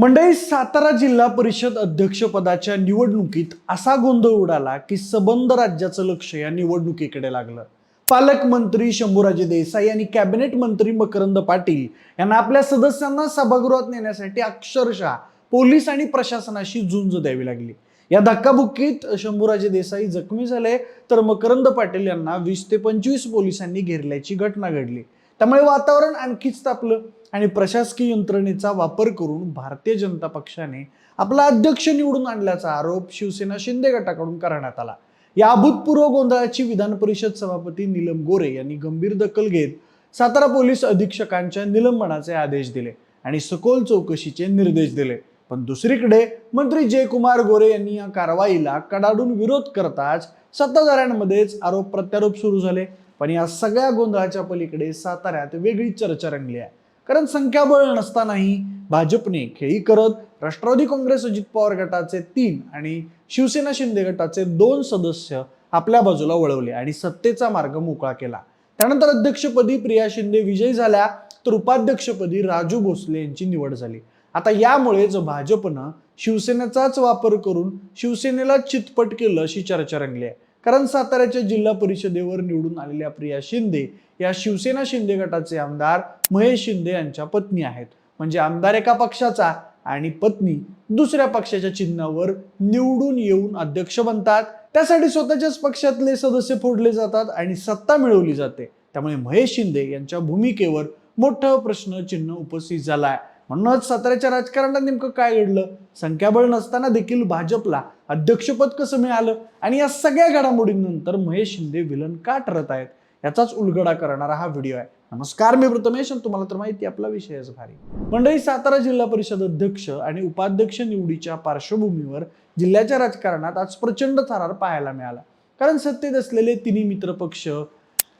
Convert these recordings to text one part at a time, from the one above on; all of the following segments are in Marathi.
मंडळी, सातारा जिल्हा परिषद अध्यक्षपदाच्या निवडणुकीत असा गोंधळ उडाला की सबंध राज्याचं लक्ष या निवडणुकीकडे लागलं. पालकमंत्री शंभूराजे देसाई आणि कॅबिनेट मंत्री मकरंद पाटील यांना आपल्या सदस्यांना सभागृहात नेण्यासाठी अक्षरशः पोलीस आणि प्रशासनाशी झुंज द्यावी लागली. या धक्काबुक्कीत शंभूराजे देसाई जखमी झाले, तर मकरंद पाटील यांना 20 ते 25 पोलिसांनी घेरल्याची घटना घडली. त्यामुळे वातावरण आणखीच तापलं आणि प्रशासकीय यंत्रणेचा वापर करून भारतीय जनता पक्षाने आपला अध्यक्ष निवडून आणल्याचा आरोप शिवसेना शिंदे गटाकडून करण्यात आला. या अभूतपूर्व गोंधळाची विधान परिषद सभापती नीलम गोरे यांनी गंभीर दखल घेत सातारा पोलीस अधीक्षकांच्या निलंबनाचे आदेश दिले आणि सखोल चौकशीचे निर्देश दिले. पण दुसरीकडे मंत्री जयकुमार गोरे यांनी या कारवाईला कडाडून विरोध करताच सत्ताधाऱ्यांमध्येच आरोप प्रत्यारोप सुरू झाले. पण या सगळ्या गोंधळाच्या पलीकडे साताऱ्यात वेगळी चर्चा रंगली आहे. कारण संख्याबळ नसतानाही भाजपने खेळी करत राष्ट्रवादी काँग्रेस अजित पवार गटाचे 3 आणि शिवसेना शिंदे गटाचे 2 सदस्य आपल्या बाजूला वळवले आणि सत्तेचा मार्ग मोकळा केला. त्यानंतर अध्यक्षपदी प्रिया शिंदे विजयी झाल्या, तर उपाध्यक्षपदी राजू भोसले यांची निवड झाली. आता यामुळेच भाजपनं शिवसेनेचाच वापर करून शिवसेनेला चितपट केलं अशी चर्चा रंगली आहे. कारण साताऱ्याच्या जिल्हा परिषदेवर निवडून आलेल्या प्रिया शिंदे या शिवसेना शिंदे गटाचे आमदार महेश शिंदे यांच्या पत्नी आहेत. म्हणजे आमदार एका पक्षाचा आणि पत्नी दुसऱ्या पक्षाच्या चिन्हावर निवडून येऊन अध्यक्ष बनतात. त्यासाठी स्वतःच्याच पक्षातले सदस्य फोडले जातात आणि सत्ता मिळवली जाते. त्यामुळे महेश शिंदे यांच्या भूमिकेवर मोठं प्रश्नचिन्ह उपस्थित झालाय. म्हणूनच साताऱ्याच्या राजकारणात नेमकं काय घडलं, संख्याबळ नसताना देखील भाजपला अध्यक्षपद कसं मिळालं आणि या सगळ्या घडामोडींनंतर महेश शिंदे विलन का ठरत आहेत, याचाच उलगडा करणारा हा व्हिडिओ आहे. नमस्कार, मी प्रथमेश आणि तुम्हाला तर माहिती आपला विषयच भारी. मंडळी, सातारा जिल्हा परिषद अध्यक्ष आणि उपाध्यक्ष निवडीच्या पार्श्वभूमीवर जिल्ह्याच्या राजकारणात आज प्रचंड थरार पाहायला मिळाला. कारण सत्तेत असलेले तिन्ही मित्र पक्ष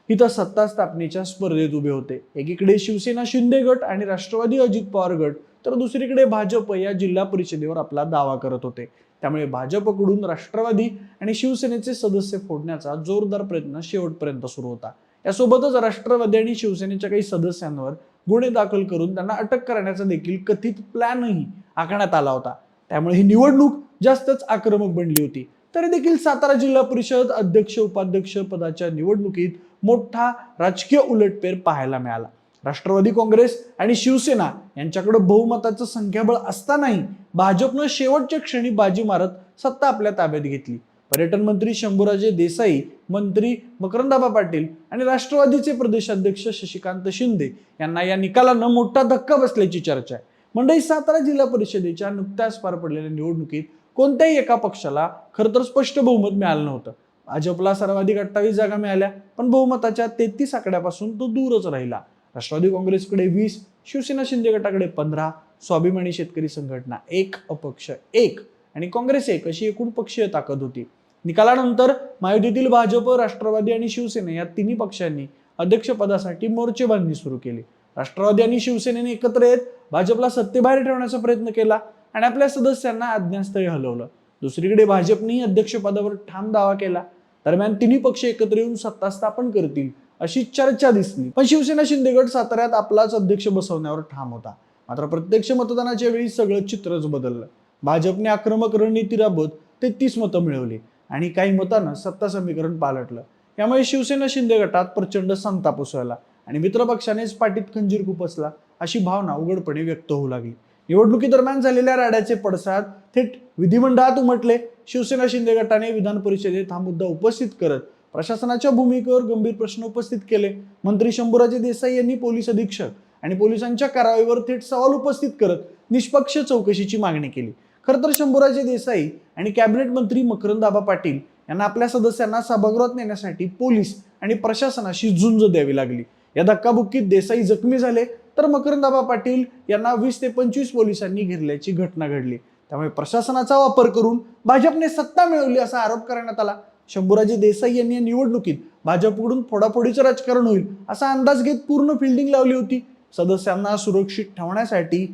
इथं सत्ता स्थापनेच्या स्पर्धेत उभे होते. एकीकडे शिवसेना शिंदे गट आणि राष्ट्रवादी अजित पवार गट, तर दुसरीकडे भाजप या जिल्हा परिषदेवर आपला दावा करत होते. त्यामुळे भाजपकडून राष्ट्रवादी आणि शिवसेनेचे सदस्य फोडण्याचा जोरदार प्रयत्न शेवटपर्यंत सुरू होता. यासोबतच राष्ट्रवादी आणि शिवसेनेच्या काही सदस्यांवर गुन्हे दाखल करून त्यांना अटक करण्याचा देखील कथित प्लॅनही आखण्यात आला होता. त्यामुळे ही निवडणूक जास्तच आक्रमक बनली होती. तरी देखील सातारा जिल्हा परिषद अध्यक्ष उपाध्यक्ष पदाच्या निवडणुकीत मोठा राजकीय उलटफेर पाहायला मिळाला. राष्ट्रवादी काँग्रेस आणि शिवसेना यांच्याकडे बहुमताचं संख्याबळ असतानाही भाजपनं शेवटच्या क्षणी बाजी मारत सत्ता आपल्या ताब्यात घेतली. पर्यटन मंत्री शंभूराजे देसाई, मंत्री मकरंदाबा पाटील आणि राष्ट्रवादीचे प्रदेशाध्यक्ष शशिकांत शिंदे यांना या निकालानं मोठा धक्का बसल्याची चर्चा आहे. मंडळी, सातारा जिल्हा परिषदेच्या नुकत्याच पार पडलेल्या निवडणुकीत कोणत्याही एका पक्षाला खरं तर स्पष्ट बहुमत मिळालं नव्हतं. भाजपला सर्वाधिक 28 जागा मिळाल्या, पण बहुमताच्या 33 आकड्यापासून तो दूरच राहिला. राष्ट्रवादी काँग्रेसकडे 20, शिवसेना शिंदे गटाकडे 15, स्वाभिमानी शेतकरी संघटना 1, अपक्ष 1 आणि काँग्रेस 1 अशी एकूण पक्षीय ताकद होती. निकालानंतर महायुतीतील भाजप, राष्ट्रवादी आणि शिवसेना या तिन्ही पक्षांनी अध्यक्षपदासाठी मोर्चेबांधणी सुरू केली. राष्ट्रवादी आणि शिवसेनेने एकत्र येत भाजपला सत्तेबाहेर ठेवण्याचा प्रयत्न केला आणि आपल्या सदस्यांना अज्ञातस्थळी हलवलं. दुसरीकडे भाजपनेही अध्यक्षपदावर ठाम दावा केला. दरम्यान तिन्ही पक्ष एकत्र येऊन सत्ता स्थापन करतील अशी चर्चा दिसली. पण शिवसेना शिंदे गट साताऱ्यात आपलाच अध्यक्ष बसवण्यावर ठाम होता. मात्र प्रत्यक्ष मतदानाच्या वेळी सगळं चित्रच बदललं. भाजपने आक्रमक रणनीती राबवत 33 मतं मिळवली आणि काही मतांना सत्ता समीकरण पालटलं. यामुळे शिवसेना शिंदे गटात प्रचंड संताप उसळला आणि मित्रपक्षानेच पाठीत खंजीर खुपसला अशी भावना उघडपणे व्यक्त होऊ लागली. निवडणुकीदरम्यान झालेल्या राड्याचे पडसाद थेट विधिमंडळात उमटले. शिवसेना शिंदे गटाने विधान परिषदेत हा मुद्दा उपस्थित करत प्रशासनाच्या भूमिकेवर गंभीर प्रश्न उपस्थित केले. मंत्री शंभूराजे देसाई यांनी पोलीस अधीक्षक आणि पोलिसांच्या कारवाईवर थेट सवाल उपस्थित करत निष्पक्ष चौकशीची मागणी केली. खरं तर शंभूराजे देसाई आणि कॅबिनेट मंत्री मकरंदाबा पाटील यांना आपल्या सदस्यांना सभागृहात नेण्यासाठी पोलीस आणि प्रशासनाशी झुंज द्यावी लागली. या धक्काबुक्कीत देसाई जखमी झाले, तर मकरंदाबा पाटील यांना 20 ते 25 पोलिसांनी घेरल्याची घटना घडली. त्यामुळे प्रशासनाचा वापर करून भाजपने सत्ता मिळवली असा आरोप करण्यात आला. शंभूराजे देसाई यांनी या निवडणुकीत भाजपकडून फोडाफोडीचं राजकारण होईल असा अंदाज घेत पूर्ण फिल्डिंग लावली होती. सदस्यांना सुरक्षित ठेवण्यासाठी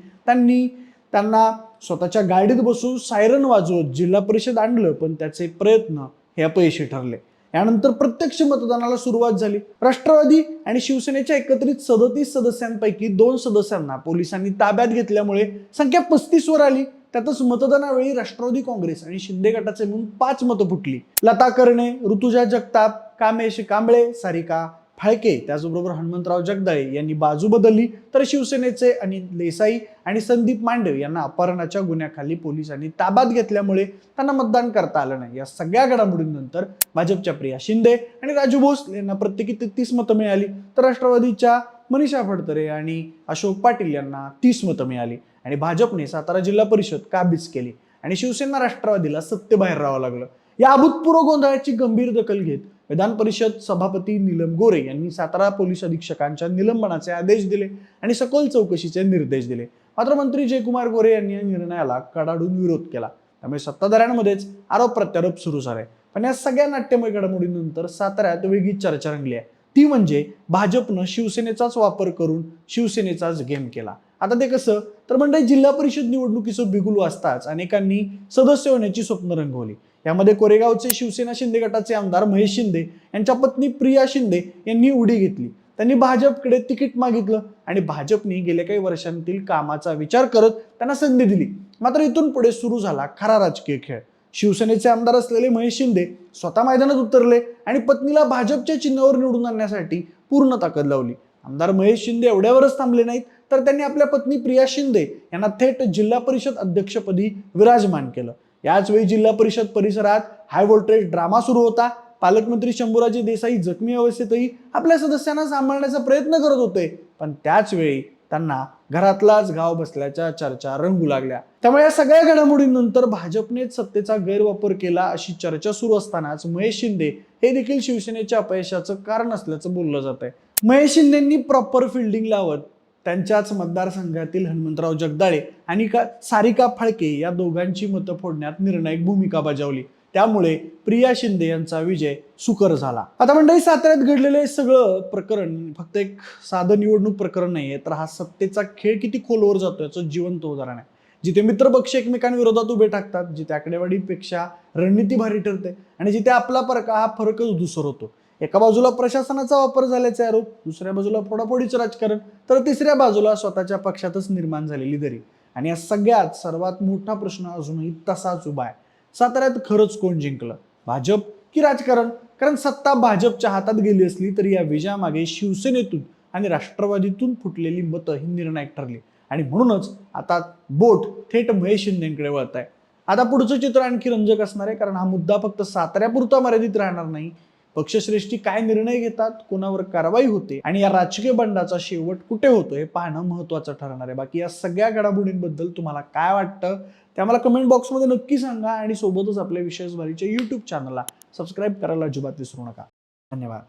त्यांना स्वतःच्या गाडीत बसून सायरन वाजवत जिल्हा परिषद आणलं, पण त्याचे प्रयत्न हे अपयशी ठरले. यानंतर प्रत्यक्ष मतदानाला सुरुवात झाली. राष्ट्रवादी आणि शिवसेनेच्या एकत्रित 37 सदस्यांपैकी 2 सदस्यांना पोलिसांनी ताब्यात घेतल्यामुळे संख्या 35 वर आली. त्यातच मतदानावेळी राष्ट्रवादी काँग्रेस आणि शिंदे गटाचे मिळून 5 मतं फुटली. लता कर्णे, ऋतुजा जगताप, कामेश कांबळे, सारिका फाळके, त्याचबरोबर हनुमंतराव जगदाळे यांनी बाजू बदलली. तर शिवसेनेचे अनिल देसाई आणि संदीप मांडव यांना अपहरणाच्या गुन्ह्याखाली पोलिसांनी ताब्यात घेतल्यामुळे त्यांना मतदान करता आलं नाही. या सगळ्या घडामोडींनंतर भाजपच्या प्रिया शिंदे आणि राजू भोसले यांना प्रत्येकी 33 मतं मिळाली. तर राष्ट्रवादीच्या मनीषा फडतरे आणि अशोक पाटील यांना 30 मतं मिळाली. आणि भाजपने सातारा जिल्हा परिषद काबीज केली आणि शिवसेना राष्ट्रवादीला सत्तेबाहेर राहावं लागलं. या अभूतपूर्व गोंधळाची गंभीर दखल घेत विधान परिषद सभापती नीलम गोरे यांनी सातारा पोलीस अधीक्षकांच्या निलंबनाचे आदेश दिले आणि सखोल चौकशीचे निर्देश दिले. मात्र मंत्री जयकुमार गोरे यांनी या निर्णयाला कडाडून विरोध केला. त्यामुळे सत्ताधाऱ्यांमध्येच आरोप प्रत्यारोप सुरू झाले. पण या सगळ्या नाट्यमय घडामोडींनंतर साताऱ्यात वेगळीच चर्चा रंगली आहे. ती म्हणजे भाजपनं शिवसेनेचाच वापर करून शिवसेनेचाच गेम केला. आता ते कसं तर मंडळी, जिल्हा परिषद निवडणुकीचं बिगुल वाजताच अनेकांनी सदस्य होण्याची स्वप्न रंगवली. यामध्ये कोरेगावचे शिवसेना शिंदे गटाचे आमदार महेश शिंदे यांच्या पत्नी प्रिया शिंदे यांनी उडी घेतली. त्यांनी भाजपकडे तिकीट मागितलं आणि भाजपने गेल्या काही वर्षांतील कामाचा विचार करत त्यांना संधी दिली. मात्र इथून पुढे सुरू झाला खरा राजकीय खेळ. शिवसेनेचे आमदार असलेले महेश शिंदे स्वतः मैदानात उतरले आणि पत्नीला भाजपच्या चिन्हावर निवडून आणण्यासाठी पूर्ण ताकद लावली. आमदार महेश शिंदे एवढ्यावरच थांबले नाहीत, तर त्यांनी आपल्या पत्नी प्रिया शिंदे यांना थेट जिल्हा परिषद अध्यक्षपदी विराजमान केलं. याच वेळी जिल्हा परिषद परिसरात हाय व्होल्टेज ड्रामा सुरू होता. पालकमंत्री शंभूराजे देसाई जखमी अवस्थेतही आपल्या सदस्यांना सांभाळण्याचा प्रयत्न करत होते. पण त्याच वेळी त्यांना घरातलाच गाव बसल्याच्या चर्चा रंगू लागल्या. त्यामुळे या सगळ्या घडामोडींनंतर भाजपनेच सत्तेचा गैरवापर केला अशी चर्चा सुरू असतानाच महेश शिंदे हे देखील शिवसेनेच्या अपयशाचं कारण असल्याचं बोललं जात आहे. महेश शिंदेंनी प्रॉपर फिल्डिंग लावत त्यांच्याच मतदारसंघातील हनुमंतराव जगदाळे आणि सारिका फाळके या दोघांची मतं फोडण्यात निर्णायक भूमिका बजावली. त्यामुळे प्रिया शिंदे यांचा विजय सुकर झाला. आता मंडळी, साताऱ्यात घडलेलं हे सगळं प्रकरण फक्त एक साधं निवडणूक प्रकरण नाहीये, तर हा सत्तेचा खेळ किती खोलवर जातो याचं जिवंत उदाहरण आहे. जिथे मित्रपक्ष एकमेकांविरोधात उभे टाकतात, जिथे आकडेवारीपेक्षा रणनीती भारी ठरते आणि जिथे आपला हा फरकच धुसर होतो. एका बाजूला प्रशासनाचा वापर झाल्याचे आरोप, दुसऱ्या बाजूला फोडाफोडीचं राजकारण, तर तिसऱ्या बाजूला स्वतःच्या पक्षातच निर्माण झालेली दरी. आणि या सगळ्यात सर्वात मोठा प्रश्न अजूनही तसाच उभा आहे. साताऱ्यात खरंच कोण जिंकलं, भाजप की राजकारण? कारण सत्ता भाजपच्या हातात गेली असली तरी या विजयामागे शिवसेनेतून आणि राष्ट्रवादीतून फुटलेली मतं ही निर्णायक ठरली. आणि म्हणूनच आता बोट थेट महेश शिंदेकडे वळत आहे. आता पुढचं चित्र आणखी रंजक असणार आहे, कारण हा मुद्दा फक्त साताऱ्यापुरता मर्यादित राहणार नाही. पक्षश्रेष्ठी काय निर्णय घेतात, कोणावर कारवाई होते आणि या राजकीय बंडाचा शेवट कुठे होतो हे पाहणं महत्त्वाचं ठरणार आहे. बाकी या सगळ्या घडामोडींबद्दल तुम्हाला काय वाटतं ते आम्हाला कमेंट बॉक्समध्ये नक्की सांगा आणि सोबतच आपल्या विशेष भारीच्या YouTube चॅनलला सबस्क्राईब करायला अजिबात विसरू नका. धन्यवाद.